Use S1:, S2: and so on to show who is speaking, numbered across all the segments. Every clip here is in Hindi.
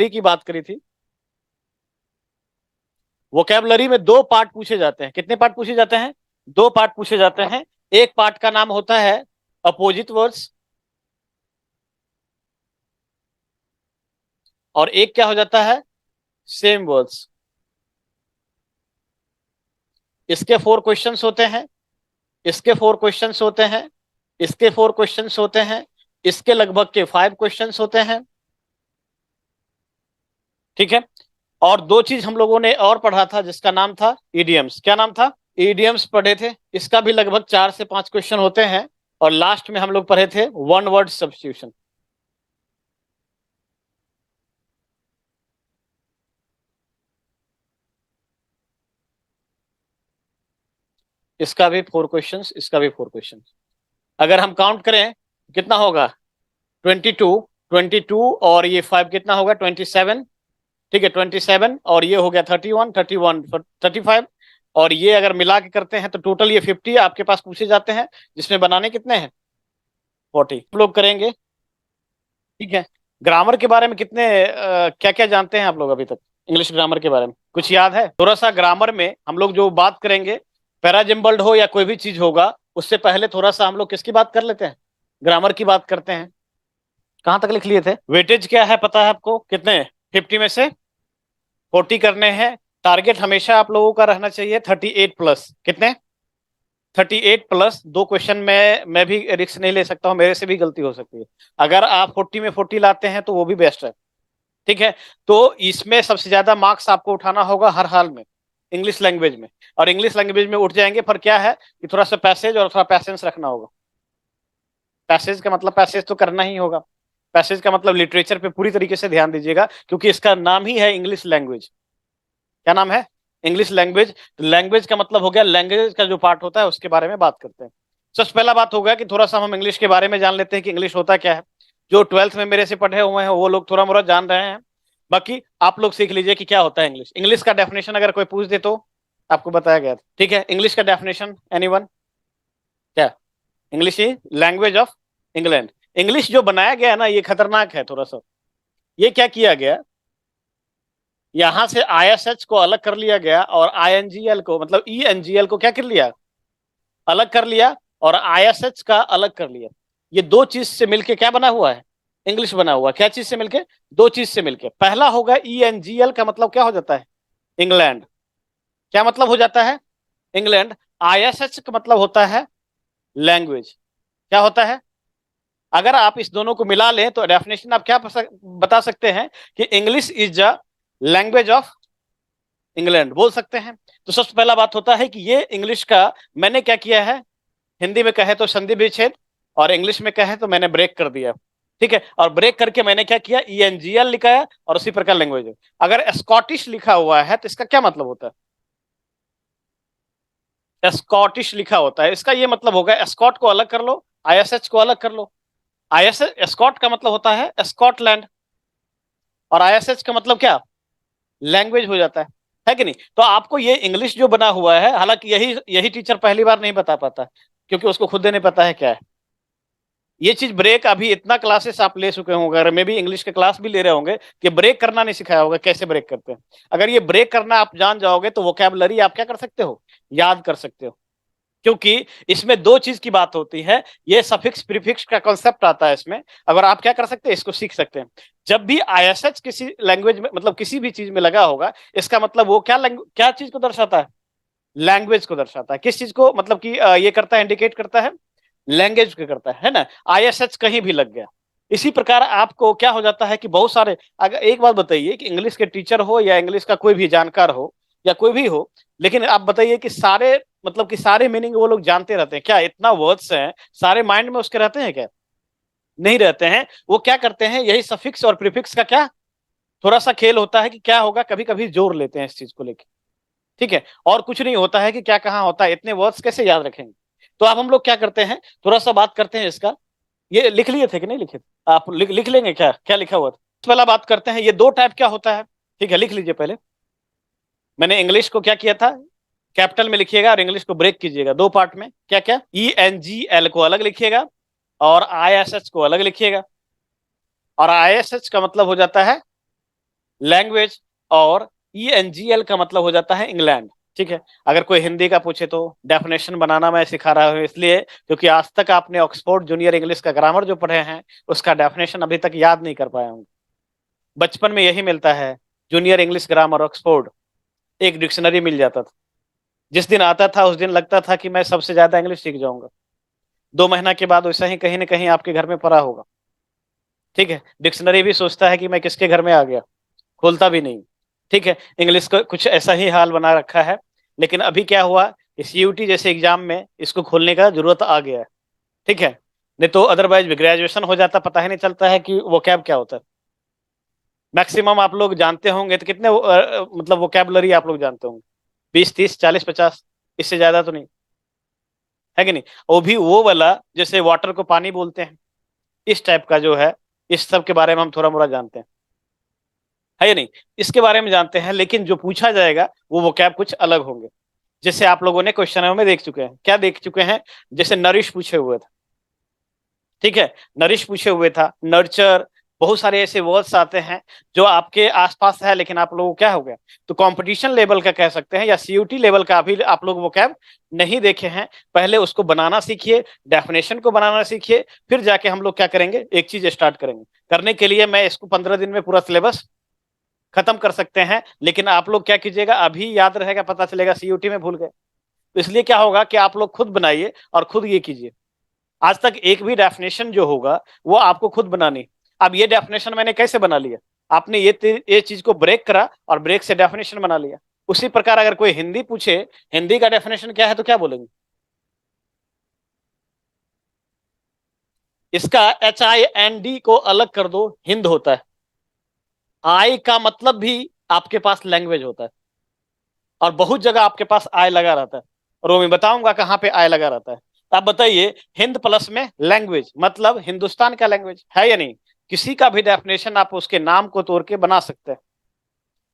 S1: की बात करी थी। वोकैबलरी में दो पार्ट पूछे जाते हैं। कितने पार्ट पूछे जाते हैं? दो पार्ट पूछे जाते हैं। एक पार्ट का नाम होता है अपोजिट वर्ड्स, और एक क्या हो जाता है? Same words. इसके 4 क्वेश्चंस होते हैं, इसके 4 क्वेश्चंस होते हैं, इसके 4 क्वेश्चंस होते हैं, इसके लगभग के 5 क्वेश्चंस होते हैं। ठीक है। और दो चीज हम लोगों ने और पढ़ा था जिसका नाम था ईडियम्स। क्या नाम था? ईडियम्स पढ़े थे। इसका भी लगभग 4 से 5 क्वेश्चन होते हैं। और लास्ट में हम लोग पढ़े थे वन वर्ड सब्स्टिट्यूशन। इसका भी 4 क्वेश्चंस, इसका भी 4 क्वेश्चंस। अगर हम काउंट करें कितना होगा? 22, 22 और ये 5 कितना होगा? 27। ठीक है, 27 और ये हो गया 31, 31 35। और ये अगर मिला के करते हैं तो टोटल ये 50 आपके पास पूछे जाते हैं, जिसमें बनाने कितने हैं? 40 हम लोग करेंगे। ठीक है। ग्रामर के बारे में कितने क्या क्या जानते हैं आप लोग अभी तक? इंग्लिश ग्रामर के बारे में कुछ याद है? थोड़ा सा ग्रामर में हम लोग जो बात करेंगे, पैराजिम्बल्ड हो या कोई भी चीज होगा, उससे पहले थोड़ा सा हम लोग किसकी बात कर लेते हैं? ग्रामर की बात करते हैं। कहां तक लिख लिए थे? वेटेज क्या है पता है आपको? कितने? 50 में से 40 करने हैं। टारगेट हमेशा आप लोगों का रहना चाहिए 38+। कितने? 38+। 2 क्वेश्चन में मैं भी रिस्क नहीं ले सकता हूं, मेरे से भी गलती हो सकती है। अगर आप 40 में 40 लाते हैं तो वो भी बेस्ट है। ठीक है। तो इसमें सबसे ज्यादा मार्क्स आपको उठाना होगा हर हाल में, इंग्लिश लैंग्वेज में। और इंग्लिश लैंग्वेज में उठ जाएंगे, पर क्या है कि थोड़ा सा पैसेज और थोड़ा पैसेंस रखना होगा। पैसेज का मतलब पैसेज तो करना ही होगा। पैसेज का मतलब लिटरेचर पे पूरी तरीके से ध्यान दीजिएगा, क्योंकि इसका नाम ही है इंग्लिश लैंग्वेज। क्या नाम है? English language. तो लैंग्वेज का मतलब हो गया, लैंग्वेज का जो पार्ट होता है उसके बारे में बात करते हैं। सबसे पहला बात होगा कि थोड़ा सा हम इंग्लिश के बारे में जान लेते हैं कि इंग्लिश होता क्या है। जो 12th में मेरे से पढ़े हुए हैं वो लोग थोड़ा मोड़ा जान रहे हैं। बाकी आप लोग सीख लीजिए कि क्या होता है इंग्लिश। इंग्लिश का डेफिनेशन अगर कोई पूछ दे तो आपको बताया गया था। ठीक है, इंग्लिश का डेफिनेशन एनीवन? क्या? English he language of England. English जो बनाया गया है ना, ये खतरनाक है थोड़ा सा। ये क्या किया गया, यहां से आईएसएच को अलग कर लिया गया, और आईएनजीएल को मतलब ईएनजीएल को क्या कर लिया? अलग कर लिया। और आईएसएच का अलग कर लिया। ये दो चीज से मिलके क्या बना हुआ है? इंग्लिश बना हुआ। क्या चीज से मिलके? दो चीज से मिलके। पहला होगा ईएनजीएल का मतलब क्या हो जाता है? इंग्लैंड। क्या मतलब हो जाता है? इंग्लैंड। आईएसएच का मतलब होता है लैंग्वेज। क्या होता है? अगर आप इस दोनों को मिला लें तो डेफिनेशन आप क्या बता सकते हैं कि English is the language of England बोल सकते हैं। तो सबसे पहला बात होता है कि ये इंग्लिश का मैंने क्या किया है, हिंदी में कहे तो संधि विच्छेद, और इंग्लिश में कहे तो मैंने ब्रेक कर दिया। ठीक है। और ब्रेक करके मैंने क्या किया? ईएनजीएल लिखा है, और उसी प्रकार लैंग्वेज। अगर स्कॉटिश लिखा हुआ है तो इसका क्या मतलब होता है? स्कॉटिश लिखा होता है, इसका ये मतलब होगा, स्कॉट को अलग कर लो, आईएसएच को अलग कर लो। आईएसएच स्कॉट का मतलब होता है स्कॉटलैंड, और आईएसएच का मतलब क्या? लैंग्वेज हो जाता है कि नहीं? तो आपको ये इंग्लिश जो बना हुआ है, हालांकि यही यही टीचर पहली बार नहीं बता पाता, क्योंकि उसको खुद नहीं पता है क्या है ये चीज। ब्रेक अभी इतना क्लासेस आप ले चुके होंगे, अगर मैं भी इंग्लिश के क्लास भी ले रहे होंगे, कि ब्रेक करना नहीं सिखाया होगा, कैसे ब्रेक करते हैं। अगर ये ब्रेक करना आप जान जाओगे तो वोकैबुलरी आप क्या कर सकते हो? याद कर सकते हो। क्योंकि इसमें दो चीज की बात होती है, ये सफिक्स प्रीफिक्स का कॉन्सेप्ट आता है इसमें। अगर आप क्या कर सकते हैं, इसको सीख सकते हैं। जब भी आईएसएच किसी लैंग्वेज में मतलब किसी भी चीज में लगा होगा, इसका मतलब वो क्या चीज को दर्शाता है? लैंग्वेज को दर्शाता है। किस चीज को मतलब कि ये करता है, इंडिकेट करता है? लैंग्वेज को करता है ना? आईएसएच कहीं भी लग गया। इसी प्रकार आपको क्या हो जाता है कि बहुत सारे, अगर एक बात बताइए कि इंग्लिश के टीचर हो या इंग्लिश का कोई भी जानकार हो या कोई भी हो, लेकिन आप बताइए कि सारे मतलब कि सारे मीनिंग वो लोग जानते रहते हैं क्या? इतना वर्ड्स हैं, सारे माइंड में उसके रहते हैं क्या? नहीं रहते हैं। वो क्या करते हैं, यही सफिक्स और प्रीफिक्स का क्या थोड़ा सा खेल होता है कि क्या होगा, कभी कभी जोड़ लेते हैं इस चीज को लेकर। ठीक है। और कुछ नहीं होता है कि क्या कहाँ होता है, इतने वर्ड्स कैसे याद रखेंगे? तो अब हम लोग क्या करते हैं, थोड़ा सा बात करते हैं इसका। ये लिख लिए थे कि नहीं लिखे थे? आप लिख लेंगे क्या क्या लिखा हुआ था? पहला बात करते हैं, ये दो टाइप क्या होता है। ठीक है, लिख लीजिए पहले। मैंने इंग्लिश को क्या किया था, कैपिटल में लिखिएगा, और इंग्लिश को ब्रेक कीजिएगा दो पार्ट में। क्या क्या? ENGL को अलग लिखिएगा, और ISH को अलग लिखिएगा। और ISH का मतलब हो जाता है लैंग्वेज, और ENGL का मतलब हो जाता है इंग्लैंड। ठीक है, अगर कोई हिंदी का पूछे तो डेफिनेशन बनाना मैं सिखा रहा हूँ इसलिए क्योंकि आज तक आपने ऑक्सफोर्ड जूनियर इंग्लिश का ग्रामर जो पढ़े हैं उसका डेफिनेशन अभी तक याद नहीं कर पाया हूँ। बचपन में यही मिलता है, जूनियर इंग्लिश ग्रामर ऑक्सफोर्ड, एक डिक्शनरी मिल जाता था। जिस दिन आता था उस दिन लगता था कि मैं सबसे ज्यादा इंग्लिश सीख जाऊंगा। 2 महीना के बाद वैसा ही कहीं ना कहीं आपके घर में पड़ा होगा। ठीक है, डिक्शनरी भी सोचता है कि मैं किसके घर में आ गया, खोलता भी नहीं। ठीक है, इंग्लिश का कुछ ऐसा ही हाल बना रखा है। लेकिन अभी क्या हुआ, CUT जैसे एग्जाम में इसको खोलने का जरूरत आ गया है। ठीक है, नहीं तो अदरवाइज ग्रेजुएशन हो जाता, पता ही नहीं चलता है कि वो कैब क्या होता है। मैक्सिमम आप लोग जानते होंगे तो कितने मतलब वोकैबुलरी आप लोग जानते होंगे, 20 30 40 50, इससे ज्यादा तो नहीं, है कि नहीं। वो भी वो वाला जैसे वाटर को पानी बोलते हैं, इस टाइप का जो है, इस सब के बारे में हम थोड़ा मोड़ा जानते हैं, है या नहीं। इसके बारे में जानते हैं, लेकिन जो पूछा जाएगा वो वोकैब कुछ अलग होंगे। जैसे आप लोगों ने क्वेश्चनों में देख चुके हैं, क्या देख चुके हैं, जैसे नरिश पूछे हुए थे। ठीक है, नरिश पूछे हुए था, नर्चर, बहुत सारे ऐसे वर्ड्स आते हैं जो आपके आसपास है लेकिन आप लोगों को क्या हो गया, तो कंपटीशन लेवल का कह सकते हैं या CUT लेवल का अभी आप लोग वो कैब नहीं देखे हैं। पहले उसको बनाना सीखिए, डेफिनेशन को बनाना सीखिए, फिर जाके हम लोग क्या करेंगे, एक चीज स्टार्ट करेंगे। करने के लिए मैं इसको 15 दिन में पूरा सिलेबस खत्म कर सकते हैं, लेकिन आप लोग क्या कीजिएगा, अभी याद रहेगा, पता चलेगा CUT में भूल गए। तो इसलिए क्या होगा कि आप लोग खुद बनाइए और खुद ये कीजिए। आज तक एक भी डेफिनेशन जो होगा वो आपको खुद बनानी। अब ये डेफिनेशन मैंने कैसे बना लिया, आपने ये चीज को ब्रेक करा और ब्रेक से डेफिनेशन बना लिया। उसी प्रकार अगर कोई हिंदी पूछे, हिंदी का डेफिनेशन क्या है तो क्या बोलेंगे, इसका HIND को अलग कर दो, हिंद होता है। आई का मतलब भी आपके पास लैंग्वेज होता है, और बहुत जगह आपके पास आई लगा रहता है, और वो मैं बताऊंगा कहाँ पे आई लगा रहता है। तो आप बताइए, हिंद प्लस में लैंग्वेज मतलब हिंदुस्तान का लैंग्वेज है या नहीं। किसी का भी डेफिनेशन आप उसके नाम को तोड़ के बना सकते हैं,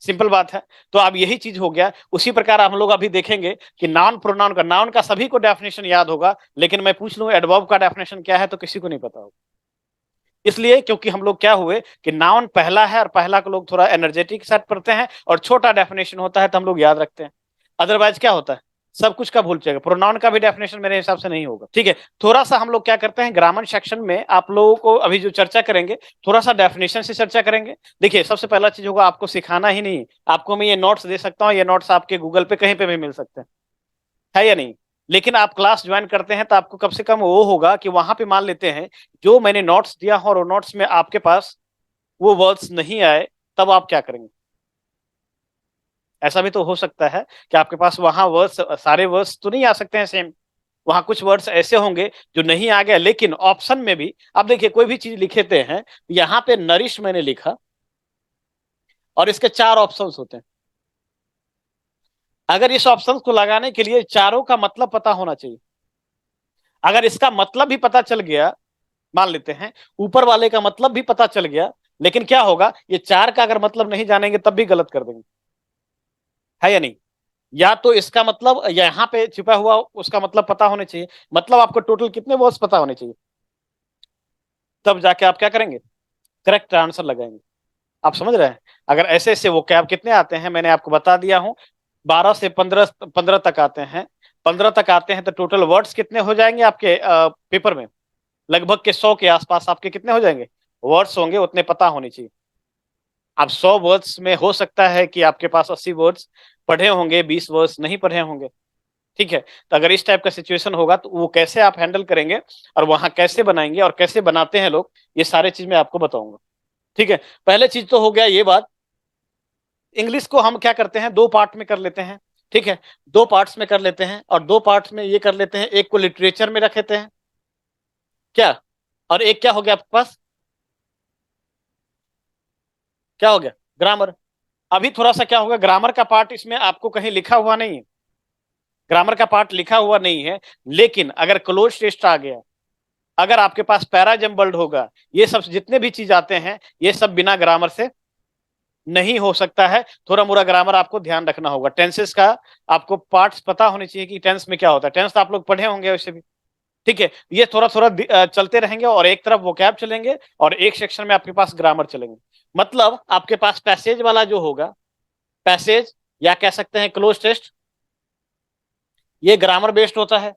S1: सिंपल बात है। तो अब यही चीज हो गया। उसी प्रकार हम लोग अभी देखेंगे कि नाउन प्रोनाउन का, नाउन का सभी को डेफिनेशन याद होगा, लेकिन मैं पूछ लूं एडवर्ब का डेफिनेशन क्या है तो किसी को नहीं पता होगा। इसलिए क्योंकि हम लोग क्या हुए कि नाउन पहला है और पहला को लोग थोड़ा एनर्जेटिक सेट करते हैं, और छोटा डेफिनेशन होता है तो हम लोग याद रखते हैं। अदरवाइज क्या होता है, सब कुछ का भूल जाएगा। प्रोनाउन का भी डेफिनेशन मेरे हिसाब से नहीं होगा। ठीक है, थोड़ा सा हम लोग क्या करते हैं, ग्रामर सेक्शन में आप लोगों को अभी जो चर्चा करेंगे, थोड़ा सा डेफिनेशन से चर्चा करेंगे। देखिए, सबसे पहला चीज होगा, आपको सिखाना ही नहीं, आपको मैं ये नोट्स दे सकता हूँ, ये नोट्स आपके गूगल पे कहीं पे भी मिल सकते हैं, है या नहीं। लेकिन आप क्लास ज्वाइन करते हैं तो आपको कम से कम वो होगा कि वहां पे मान लेते हैं जो मैंने नोट्स दिया हो और नोट्स में आपके पास वो वर्ड्स नहीं आए, तब आप क्या करेंगे। ऐसा भी तो हो सकता है कि आपके पास वहां वर्ड्स, सारे वर्ड्स तो नहीं आ सकते हैं सेम, वहां कुछ वर्ड्स ऐसे होंगे जो नहीं आ गए। लेकिन ऑप्शन में भी आप देखिए, कोई भी चीज लिखते हैं, यहाँ पे नरिश मैंने लिखा और इसके 4 ऑप्शंस होते हैं। अगर इस ऑप्शन को लगाने के लिए चारों का मतलब पता होना चाहिए। अगर इसका मतलब भी पता चल गया, मान लेते हैं ऊपर वाले का मतलब भी पता चल गया, लेकिन क्या होगा, ये 4 का अगर मतलब नहीं जानेंगे तब भी गलत कर देंगे, है या नहीं। या तो इसका मतलब यहाँ पे छिपा हुआ उसका मतलब पता होने चाहिए, मतलब आपको टोटल कितने वर्ड्स पता होने चाहिए, तब जाके आप क्या करेंगे, करेक्ट आंसर लगाएंगे। आप समझ रहे हैं। अगर ऐसे ऐसे वो कैब कितने आते हैं मैंने आपको बता दिया हूं, 12 से 15, 15 तक आते हैं। 15 तक आते हैं तो टोटल वर्ड्स कितने हो जाएंगे आपके पेपर में, लगभग के 100 के आसपास आपके कितने हो जाएंगे वर्ड्स होंगे, उतने पता होने चाहिए। अब 100 वर्ड्स में हो सकता है कि आपके पास 80 वर्ड्स पढ़े होंगे, 20 वर्ड्स नहीं पढ़े होंगे। ठीक है, तो अगर इस टाइप का सिचुएशन होगा तो वो कैसे आप हैंडल करेंगे और वहां कैसे बनाएंगे और कैसे बनाते हैं लोग, ये सारे चीज मैं आपको बताऊंगा। ठीक है, पहले चीज तो हो गया ये बात। इंग्लिश को हम क्या करते हैं, 2 पार्ट में कर लेते हैं। ठीक है, 2 पार्ट्स में कर लेते हैं, और 2 पार्ट्स में ये कर लेते हैं, एक को लिटरेचर में रख लेते हैं क्या, और एक क्या हो गया आपके पास, क्या हो गया, ग्रामर। अभी थोड़ा सा क्या होगा, ग्रामर का पार्ट इसमें आपको कहीं लिखा हुआ नहीं है, ग्रामर का पार्ट लिखा हुआ नहीं है। लेकिन अगर क्लोज टेस्ट आ गया, अगर आपके पास पैराजम्बल्ड होगा, ये सब जितने भी चीज आते हैं ये सब बिना ग्रामर से नहीं हो सकता है। थोड़ा मोड़ा ग्रामर आपको ध्यान रखना होगा। टेंसेस का आपको पार्ट्स पता होने चाहिए कि टेंस में क्या होता है, टेंस तो आप लोग पढ़े होंगे वैसे भी, ठीक है, ये थोड़ा थोड़ा चलते रहेंगे और एक तरफ वोकैब चलेंगे और एक सेक्शन में आपके पास ग्रामर चलेंगे। मतलब आपके पास पैसेज वाला जो होगा, पैसेज या कह सकते हैं क्लोज टेस्ट, ये ग्रामर बेस्ड होता है।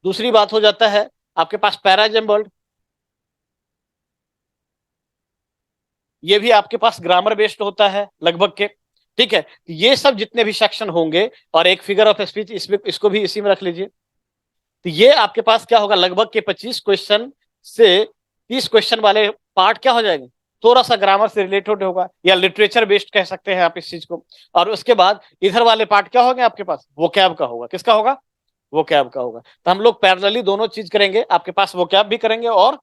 S1: दूसरी बात हो जाता है आपके पास पैराजम्बल्ड, ये भी आपके पास ग्रामर बेस्ड होता है लगभग के। ठीक है, ये सब जितने भी सेक्शन होंगे और एक फिगर ऑफ स्पीच, इसमें इसको भी इसी में रख लीजिए। तो ये आपके पास क्या होगा, लगभग के 25 क्वेश्चन से 30 क्वेश्चन वाले पार्ट क्या हो जाएंगे, थोड़ा सा ग्रामर से रिलेटेड होगा या लिटरेचर बेस्ड कह सकते हैं आप इस चीज को। और उसके बाद इधर वाले पार्ट क्या होंगे आपके पास, वोकैब का होगा। किसका होगा, वोकैब का होगा। तो हम लोग पैरेलली दोनों चीज करेंगे, आपके पास वोकैब भी करेंगे और,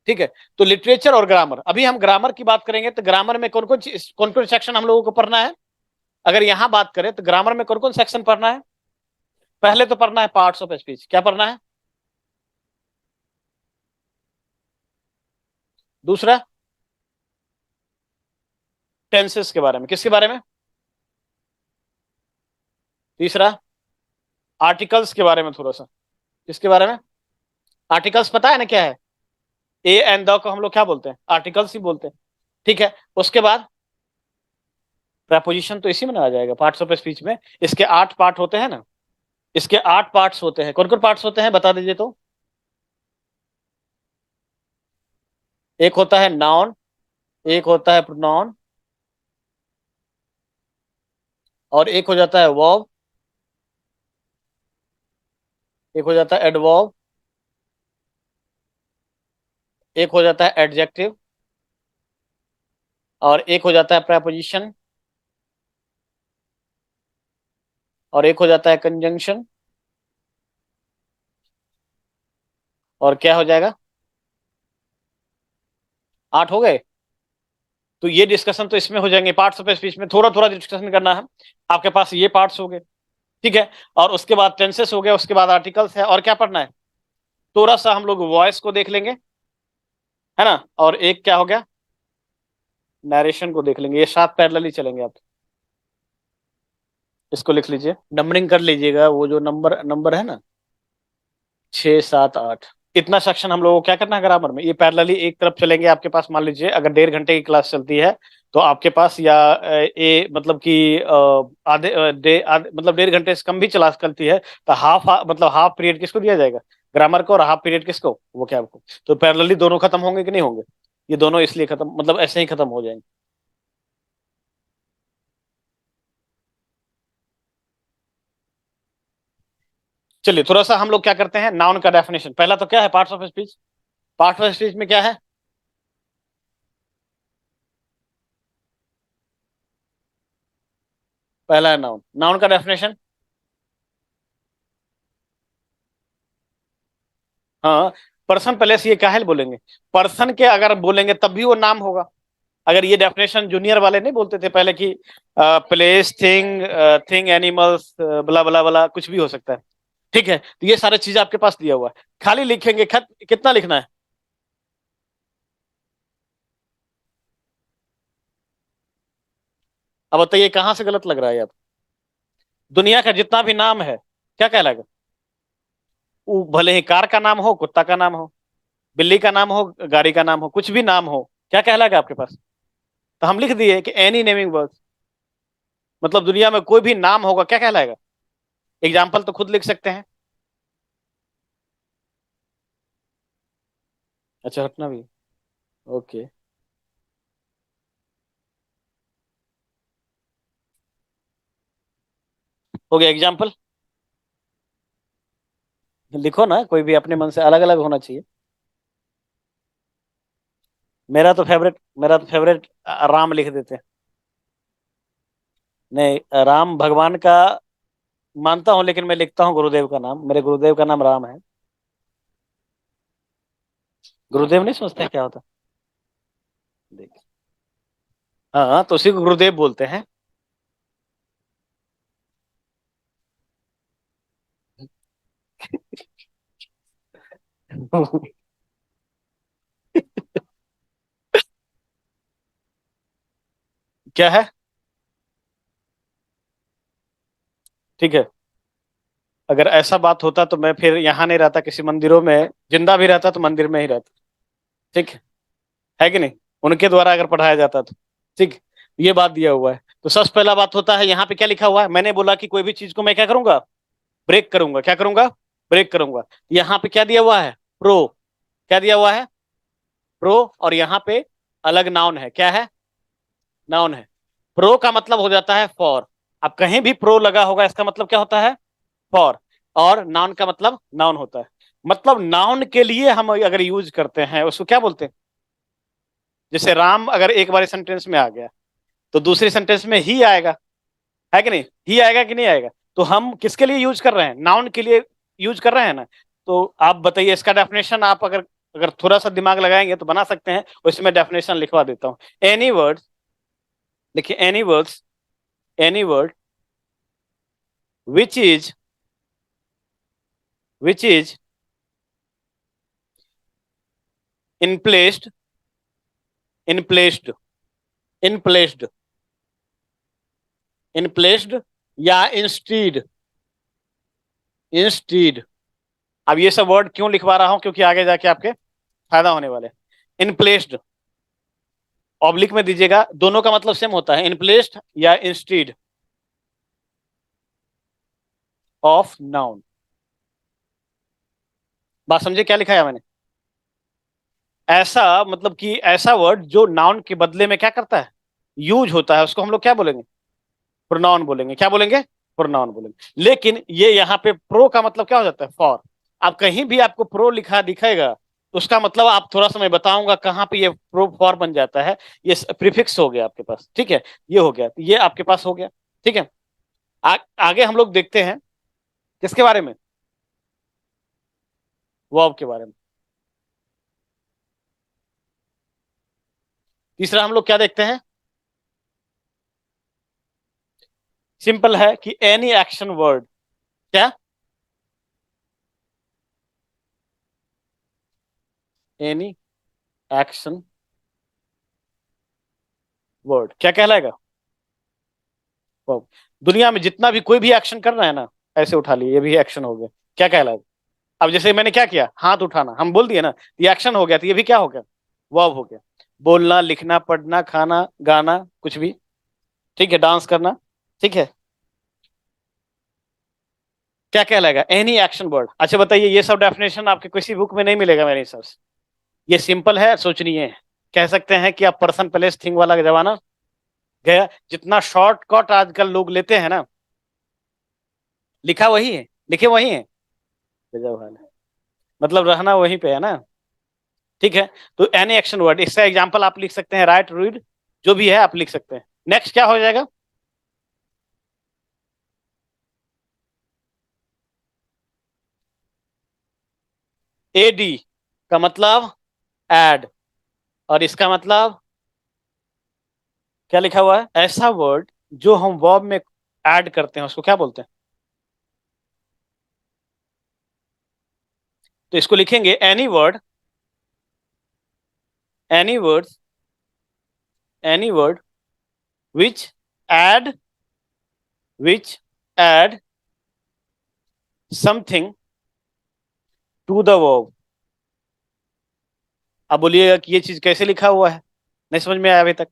S1: ठीक है। तो लिटरेचर और ग्रामर, अभी हम ग्रामर की बात करेंगे तो ग्रामर में कौन कौन सेक्शन हम लोगों को पढ़ना है। अगर यहां बात करें तो ग्रामर में कौन कौन सेक्शन पढ़ना है। पहले तो पढ़ना है पार्ट्स ऑफ स्पीच, क्या पढ़ना है। दूसरा टेंसेस के बारे में, किसके बारे में। तीसरा आर्टिकल्स के बारे में थोड़ा सा, किसके बारे में। आर्टिकल्स पता है ना क्या है, ए एंड द को हम लोग क्या बोलते हैं, आर्टिकल्स ही बोलते हैं। ठीक है, उसके बाद प्रपोजिशन तो इसी में ना आ जाएगा, पार्ट्स ऑफ स्पीच में। इसके 8 पार्ट होते हैं ना, इसके 8 पार्ट्स होते हैं। कौन कौन पार्ट्स होते हैं बता दीजिए तो। एक होता है नाउन, एक होता है प्रोनाउन, और एक हो जाता है वर्ब, एक हो जाता है एडवर्ब, एक हो जाता है एडजेक्टिव, और एक हो जाता है प्रपोजिशन, और एक हो जाता है कंजंक्शन। और क्या हो जाएगा, 8 हो गए। तो ये डिस्कशन तो इसमें हो जाएंगे, पार्ट्स ऑफ स्पीच में थोड़ा थोड़ा डिस्कशन करना है। आपके पास ये पार्ट्स हो गए, ठीक है। और उसके बाद टेंसेस हो गया, उसके बाद आर्टिकल्स है, और क्या पढ़ना है, थोड़ा सा हम लोग वॉइस को देख लेंगे, है ना। और एक क्या हो गया, नरेशन को देख लेंगे। ये 7 पैरेलली चलेंगे आप। इसको लिख लीजिए, नंबरिंग कर लीजिएगा, वो जो नंबर नंबर है ना, 6 7 8। इतना सेक्शन हम लोगों को क्या करना है ग्रामर में, ये पैरेलली एक तरफ चलेंगे। आपके पास मान लीजिए अगर 1.5 घंटे की क्लास चलती है तो आपके पास या ए मतलब कि मतलब 1.5 घंटे से कम भी क्लास चलती है तो मतलब हाफ पीरियड किसको दिया जाएगा, ग्रामर को, और हाफ पीरियड किसको, वो क्या आपको। तो पैरेलली दोनों खत्म होंगे कि नहीं होंगे, ये दोनों इसलिए खत्म, मतलब ऐसे ही खत्म हो जाएंगे। चलिए थोड़ा सा हम लोग क्या करते हैं, नाउन का डेफिनेशन। पहला तो क्या है, parts of speech. Parts of speech में क्या है, पहला है नाउन। नाउन का डेफिनेशन, हाँ, पर्सन पहले से ये काहे बोलेंगे, पर्सन के अगर बोलेंगे तब भी वो नाम होगा। अगर ये डेफिनेशन जूनियर वाले नहीं बोलते थे पहले कि प्लेस, थिंग, थिंग, एनिमल्स, बला बला बला, कुछ भी हो सकता है। ठीक है, तो ये सारी चीज आपके पास दिया हुआ है, खाली लिखेंगे। खत कितना लिखना है, अब बताइए कहाँ से गलत लग रहा है। अब दुनिया का जितना भी नाम है क्या कहलाएगा, वो भले ही कार का नाम हो, कुत्ता का नाम हो, बिल्ली का नाम हो, गाड़ी का नाम हो, कुछ भी नाम हो, क्या कहलाएगा आपके पास। तो हम लिख दिए कि एनी नेमिंग वर्ड, मतलब दुनिया में कोई भी नाम होगा क्या कहलाएगा। एग्जाम्पल तो खुद लिख सकते हैं। अच्छा, हटना भी, ओके। हो गया एग्जाम्पल, लिखो ना, कोई भी अपने मन से अलग अलग होना चाहिए। मेरा तो फेवरेट राम लिख देते हैं। नहीं, राम भगवान का मानता हूं, लेकिन मैं लिखता हूँ गुरुदेव का नाम, मेरे गुरुदेव का नाम राम है। गुरुदेव नहीं सोचते क्या होता, देख। हाँ हाँ, तो उसी को गुरुदेव बोलते हैं। क्या है, ठीक है। अगर ऐसा बात होता तो मैं फिर यहाँ नहीं रहता, किसी मंदिरों में जिंदा भी रहता तो मंदिर में ही रहता। ठीक है कि नहीं? उनके द्वारा अगर पढ़ाया जाता तो। ठीक, ये बात दिया हुआ है। तो सबसे पहला बात होता है, यहाँ पे क्या लिखा हुआ है? मैंने बोला कि कोई भी चीज को मैं क्या करूंगा? ब्रेक करूंगा। क्या करूंगा? ब्रेक करूंगा। यहाँ पे क्या दिया हुआ है? प्रो। क्या दिया हुआ है? प्रो। और यहाँ पे अलग नाउन है। क्या है? नाउन है। प्रो का मतलब हो जाता है फॉर। अब कहीं भी प्रो लगा होगा इसका मतलब क्या होता है? फॉर। और नाउन का मतलब नाउन होता है। मतलब नाउन के लिए हम अगर यूज करते हैं उसको क्या बोलते हैं? जैसे राम अगर एक बार सेंटेंस में आ गया तो दूसरी सेंटेंस में ही आएगा। है कि नहीं? ही आएगा कि नहीं आएगा? तो हम किसके लिए यूज कर रहे हैं? नाउन के लिए यूज कर रहे हैं ना। तो आप बताइए इसका डेफिनेशन। आप अगर अगर थोड़ा सा दिमाग लगाएंगे तो बना सकते हैं। उसमें डेफिनेशन लिखवा देता हूं। एनी वर्ड, देखिए any words, any word which is, which is in placed, in placed, in placed, in placed या इंस्टीड, इंस्टीड। अब ये सब वर्ड क्यों लिखवा रहा हूं? क्योंकि आगे जाके आपके फायदा होने वाले। इन प्लेस्ड ऑब्लिक में दीजिएगा, दोनों का मतलब सेम होता है, इन प्लेस्ड या इंस्टीड ऑफ नाउन। बात समझे क्या लिखा है मैंने? ऐसा मतलब कि ऐसा वर्ड जो नाउन के बदले में क्या करता है? यूज होता है, उसको हम लोग क्या बोलेंगे? प्रोनाउन बोलेंगे। क्या बोलेंगे? प्रोनाउन बोलेंगे। लेकिन ये यहाँ पे प्रो का मतलब क्या हो जाता है? फॉर। अब कहीं भी आपको प्रो लिखा दिखेगा तो उसका मतलब आप थोड़ा सा मैं बताऊंगा कहाँ पे ये प्रो फॉर बन जाता है। ये प्रीफिक्स हो गया आपके पास। ठीक है, ये हो गया, ये आपके पास हो गया। ठीक है। आगे हम लोग देखते हैं किसके बारे में? वर्ब के बारे में। तीसरा हम लोग क्या देखते हैं? सिंपल है कि एनी एक्शन वर्ड। क्या? एनी एक्शन वर्ड क्या कहलाएगा? verb। दुनिया में जितना भी कोई भी एक्शन कर रहा है ना, ऐसे उठा लिए, ये भी एक्शन हो गया। क्या कहलाएगा? अब जैसे मैंने क्या किया, हाथ उठाना, हम बोल दिए ना, ये एक्शन हो गया, तो ये भी क्या हो गया? वर्ब हो गया। बोलना, लिखना, पढ़ना, खाना, गाना, कुछ भी। ठीक है, डांस करना। ठीक है, क्या कहलाएगा? Any action word. अच्छा बताइए, ये सब डेफिनेशन आपके किसी बुक में नहीं मिलेगा मेरे हिसाब से। ये सिंपल है, सोचनीय है। कह सकते हैं कि आप पर्सन प्लेस थिंग वाला जमाना गया। जितना शॉर्टकट आजकल लोग लेते हैं ना, लिखा वही है, लिखे वही है। गजब हाल है। मतलब रहना वहीं पे है ना। ठीक है। तो एनी एक्शन वर्ड, इसका एग्जांपल आप लिख सकते हैं, राइट, रीड, जो भी है आप लिख सकते हैं। नेक्स्ट क्या हो जाएगा? एडी का मतलब ऐड। और इसका मतलब क्या लिखा हुआ है? ऐसा वर्ड जो हम वर्ब में ऐड करते हैं उसको क्या बोलते हैं? तो इसको लिखेंगे any word, any word, any word which add, which add something to the verb. अब बोलिएगा कि ये चीज कैसे लिखा हुआ है, नहीं समझ में आया अभी तक।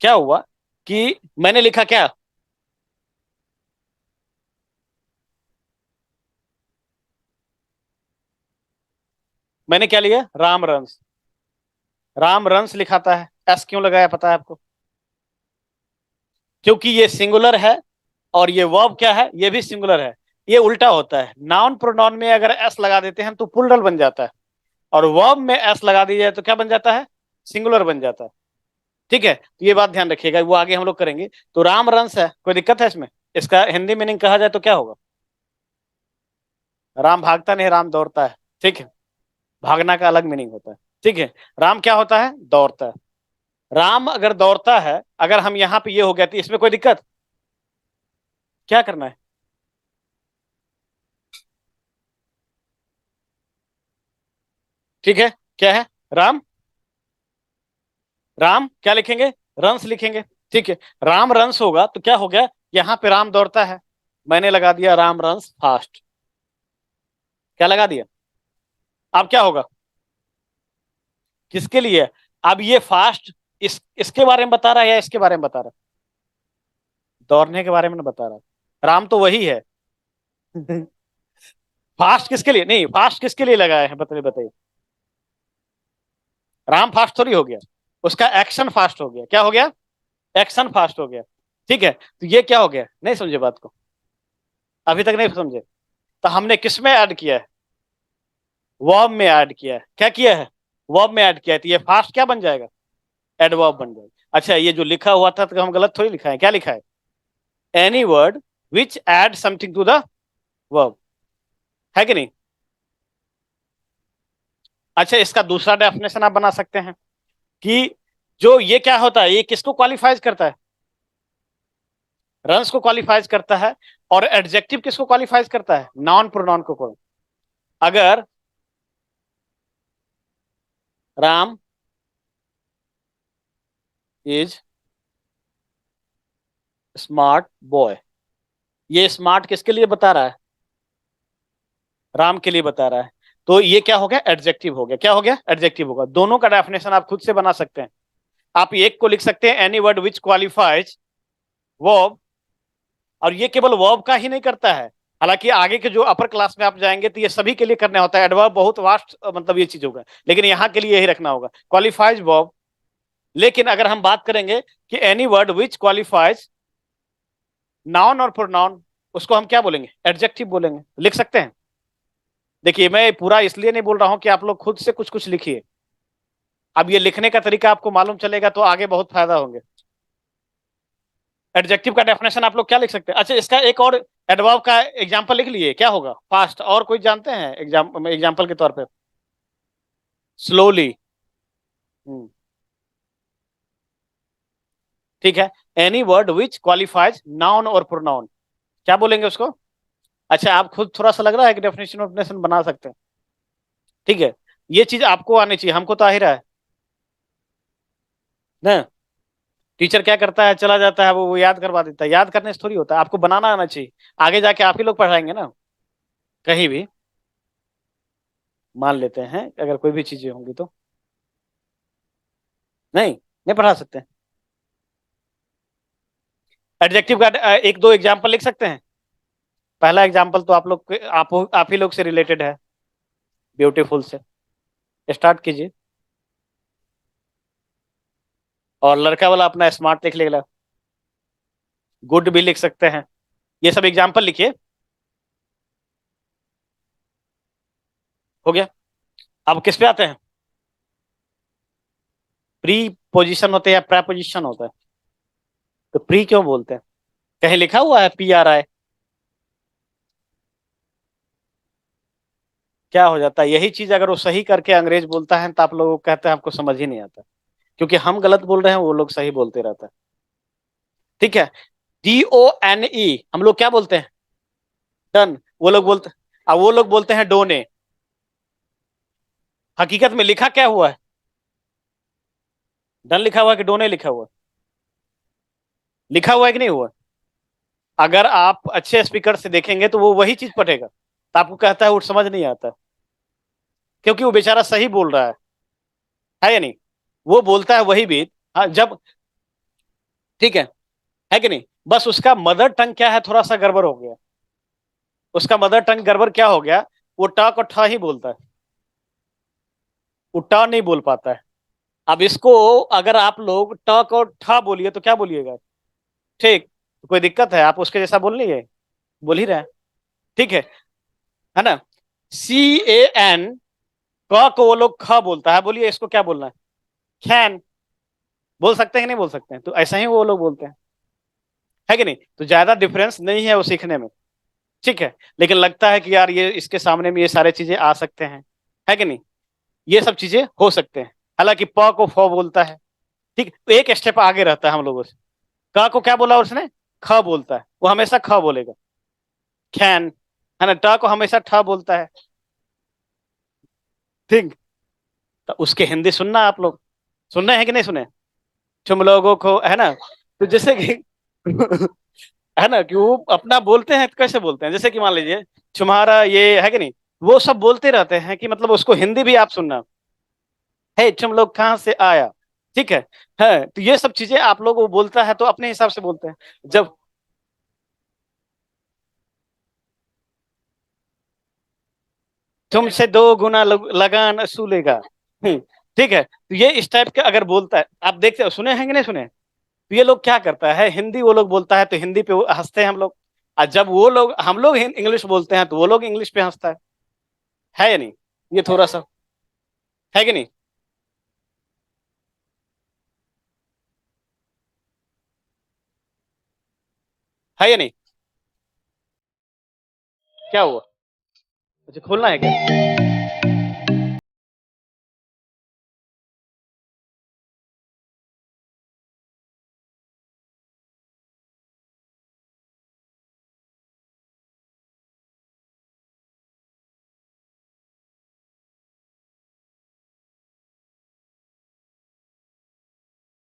S1: क्या हुआ कि मैंने लिखा क्या? मैंने क्या लिया? राम रंस। राम रंस लिखाता है, एस क्यों लगाया पता है आपको? क्योंकि ये सिंगुलर है और ये वर्ब क्या है? ये भी सिंगुलर है। ये उल्टा होता है, नाउन प्रोनाउन में अगर एस लगा देते हैं तो प्लूरल बन जाता है, और वर्ब में एस लगा दी जाए तो क्या बन जाता है? सिंगुलर बन जाता है। ठीक है, तो ये बात ध्यान रखिएगा, वो आगे हम लोग करेंगे। तो राम रंस है, कोई दिक्कत है इसमें? इसका हिंदी मीनिंग कहा जाए तो क्या होगा? राम भागता नहीं, राम दौड़ता है। ठीक है, भागना का अलग मीनिंग होता है। ठीक है, राम क्या होता है? दौड़ता है। राम अगर दौड़ता है, अगर हम यहाँ पे ये हो गया तो इसमें कोई दिक्कत? क्या करना है? ठीक है, क्या है? राम, राम क्या लिखेंगे? रंस लिखेंगे। ठीक है, राम रंस होगा तो क्या हो गया? यहाँ पे राम दौड़ता है, मैंने लगा दिया राम रंस फास्ट। क्या लगा दिया? अब क्या होगा? किसके लिए? अब ये फास्ट इसके बारे में बता रहा है या इसके बारे में बता रहा है? दौड़ने के बारे में बता रहा है। राम तो वही है। फास्ट किसके लिए? नहीं, फास्ट किसके लिए लगाए हैं, बताइए बताइए। राम फास्ट थोड़ी हो गया, उसका एक्शन फास्ट हो गया। क्या हो गया? एक्शन फास्ट हो गया। ठीक है, तो ये क्या हो गया? नहीं समझे बात को? अभी तक नहीं समझे? तो हमने किस में ऐड किया है? वर्ब में ऐड किया है। क्या किया है? वर्ब में ऐड किया है, तो ये फास्ट क्या बन जाएगा? एडवर्ब बन जाएगा। अच्छा, ये जो लिखा हुआ था तो हम गलत थोड़ी लिखा है। क्या लिखा है? Any word which add something to the verb, है कि नहीं? अच्छा, इसका दूसरा डेफिनेशन आप बना सकते हैं कि जो ये क्या होता है, ये किसको क्वालिफाइज करता है? रंस को क्वालिफाइज करता है। और एडजेक्टिव किसको क्वालिफाइज करता है? नॉन प्रोनाउन को। अगर राम इज स्मार्ट बॉय, ये स्मार्ट किसके लिए बता रहा है? राम के लिए बता रहा है। तो ये क्या हो गया? एडजेक्टिव हो गया। क्या हो गया? एडजेक्टिव होगा। दोनों का डेफिनेशन आप खुद से बना सकते हैं। आप एक को लिख सकते हैं एनी वर्ड विच क्वालिफाइज वर्ब, और ये केवल वर्ब का ही नहीं करता है। हालांकि आगे के जो अपर क्लास में आप जाएंगे तो ये सभी के लिए करना होता है। एडवर्ब बहुत वास्ट मतलब ये चीज होगा, लेकिन यहाँ के लिए यही रखना होगा, क्वालिफाइज वर्ब। लेकिन अगर हम बात करेंगे कि एनी वर्ड विच क्वालिफाइज नाउन और प्रोनाउन, उसको हम क्या बोलेंगे? एडजेक्टिव बोलेंगे। लिख सकते हैं। देखिए, मैं पूरा इसलिए नहीं बोल रहा हूं कि आप लोग खुद से कुछ कुछ लिखिए। अब ये लिखने का तरीका आपको मालूम चलेगा तो आगे बहुत फायदा होंगे। एडजेक्टिव का डेफिनेशन आप लोग क्या लिख सकते हैं? अच्छा, इसका एक और एडवर्ब का एग्जांपल लिख लिए, क्या होगा? फास्ट। और कोई जानते हैं एग्जांपल के तौर पे? स्लोली। ठीक है। एनी वर्ड विच क्वालिफाइज नाउन और प्रोनाउन, क्या बोलेंगे उसको? अच्छा, आप खुद थोड़ा सा लग रहा है कि डेफिनेशन ऑफ बना सकते हैं। ठीक है, ये चीज आपको आनी चाहिए, हमको तो आ ही रहा है ना। टीचर क्या करता है, चला जाता है, वो याद करवा देता है। याद करने से थोड़ी होता है, आपको बनाना आना चाहिए। आगे जाके आप ही लोग पढ़ाएंगे ना कहीं भी, मान लेते हैं अगर कोई भी चीजें होंगी तो। नहीं, नहीं पढ़ा सकते। एडजेक्टिव का एक दो एग्जाम्पल लिख सकते हैं। पहला एग्जाम्पल तो आप लोग आप ही लोग से रिलेटेड है, ब्यूटीफुल से स्टार्ट कीजिए। और लड़का वाला अपना स्मार्ट लिख लेगा, गुड भी लिख सकते हैं। ये सब एग्जाम्पल लिखिए। हो गया। अब किस पे आते हैं? प्री पोजिशन होते हैं या प्रेपोजिशन होता है? तो प्री क्यों बोलते हैं? कहीं लिखा हुआ है PRI? क्या हो जाता है? यही चीज अगर वो सही करके अंग्रेज बोलता है तो आप लोग कहते हैं हमको समझ ही नहीं आता, क्योंकि हम गलत बोल रहे हैं, वो लोग सही बोलते रहता है। ठीक है। DONE हम लोग क्या बोलते हैं? डन। वो लोग बोलते हैं डोने। हकीकत में लिखा क्या हुआ है? डन लिखा हुआ है कि डोने लिखा हुआ है? लिखा हुआ है कि नहीं हुआ? अगर आप अच्छे स्पीकर से देखेंगे तो वो वही चीज पढ़ेगा, तो आपको कहता है वो समझ नहीं आता, क्योंकि वो बेचारा सही बोल रहा है या नहीं? वो बोलता है वही भी। हाँ, जब ठीक है कि नहीं? बस उसका मदर टंग क्या है, थोड़ा सा गड़बड़ हो गया। उसका मदर टंग गड़बड़ क्या हो गया? वो ट को ठ ही बोलता है, वो ट नहीं बोल पाता है। अब इसको अगर आप लोग ट को ठ बोलिए तो क्या बोलिएगा? ठीक, तो कोई दिक्कत है? आप उसके जैसा बोल नहीं है, बोल ही रहे हैं। ठीक है ना? CAN, क को वो लोग ख बोलता है, बोलिए इसको क्या बोलना है? खैन। बोल सकते हैं कि नहीं बोल सकते हैं? तो ऐसा ही वो लोग बोलते हैं, है कि नहीं? तो ज्यादा डिफरेंस नहीं है वो सीखने में। ठीक है, लेकिन लगता है कि यार ये इसके सामने में ये सारे चीजें आ सकते हैं, है कि नहीं? ये सब चीजें हो सकते हैं। हालांकि प को फ बोलता है। ठीक, तो एक स्टेप आगे रहता है हम लोगों से। क को क्या बोला उसने? ख बोलता है, वो हमेशा ख बोलेगा। खैन, है ना? ट को हमेशा ठ बोलता है। ठीक, तो उसके हिंदी सुनना आप लोग, सुनना है कि नहीं सुने? तुम लोगों को, है ना? तो जैसे कि है ना कि वो अपना बोलते हैं तो कैसे बोलते हैं? जैसे कि मान लीजिए तुम्हारा ये, है कि नहीं, वो सब बोलते रहते हैं कि मतलब उसको हिंदी भी आप सुनना है, तुम लोग कहाँ से आया, ठीक है, तो ये सब चीजें आप लोग वो बोलता है तो अपने हिसाब से बोलते हैं। जब तुमसे दो गुना लगान असूलेगा, ठीक है, तो ये इस टाइप का अगर बोलता है, आप देखते हो, सुने हैं कि नहीं सुने, तो ये लोग क्या करता है, हिंदी वो लोग बोलता है तो हिंदी पे हंसते हैं हम लोग, और जब वो लोग हम लोग इंग्लिश बोलते हैं तो वो लोग इंग्लिश पे हंसता है या नहीं, ये थोड़ा सा है कि नहीं। है या नहीं। क्या हुआ, अच्छा खोलना है क्या।